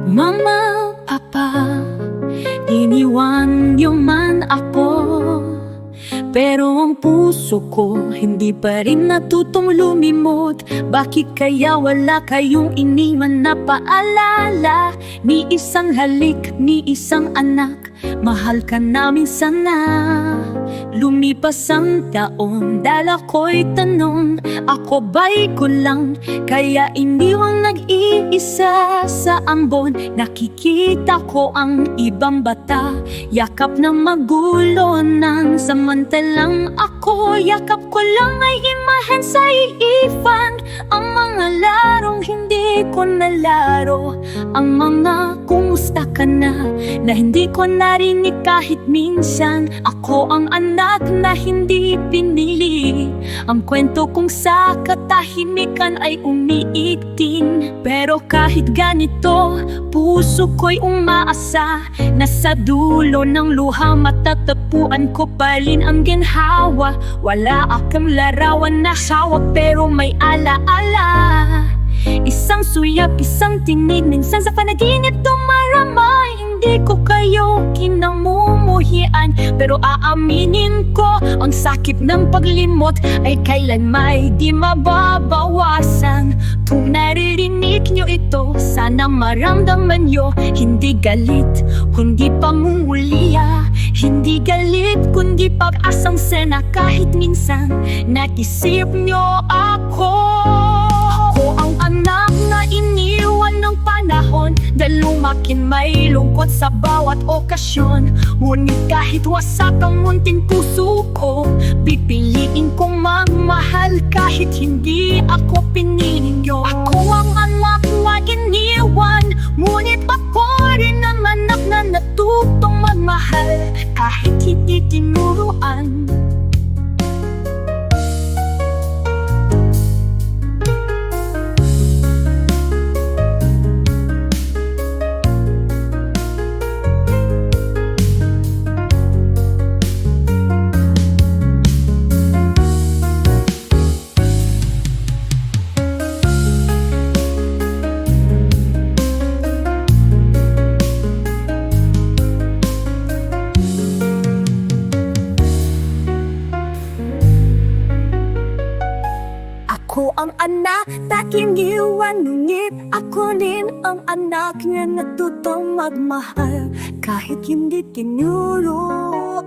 Mama, Papa, iniwan niyo man ako, pero ang puso ko hindi pa rin natutong lumimot. Bakit kaya wala kayong iniwan na paalala? Ni isang halik, ni isang anak, mahal ka namin sana. Lumipas ang taon, dala ko'y tanong, ako ba'y kulang? Kaya iniwang nag-iisa sa ambon. Nakikita ko ang ibang bata, yakap ng magulo ng samantalang ako. Yakap ko lang ay imahen sa iifan, ang mga larong hindi ko nalaro, ang mga kumusta ka na hindi ko narinig kahit minsan. Ako ang anak na hindi pinili, ang kwento kong sa katahimikan ay umiiting. Pero kahit ganito, puso ko'y umaasa na sa dulo ng luha matatapuan ko pa rin ang ginhawa. Wala akong larawan na hawak pero may alaala, isang suyap, isang tinig, minsan sa panaginip dumaramay. Hindi ko kayo kinamumuhian, pero aaminin ko, ang sakit ng paglimot ay kailan may di mababawasan. Kung naririnig nyo ito, sana maramdaman nyo, hindi galit, kundi pamumuliya. Hindi galit, kundi pag-asang sena. Kahit minsan, naisip nyo ako. Ako ang anak na iniwan ng panahon, dahil lumakin may lungkot sa bawat okasyon. Ngunit kahit wasak ang munting puso ko, pipiliin kong magmahal kahit hindi ako pinili nyo. Ako ang anak na iniwan, ngunit ako rin ang anak na natutong magmahal kahit hindi tinuruan. Ako ang anak na iniwan, ngunit ako rin ang anak na natutong magmahal kahit hindi tinuruan.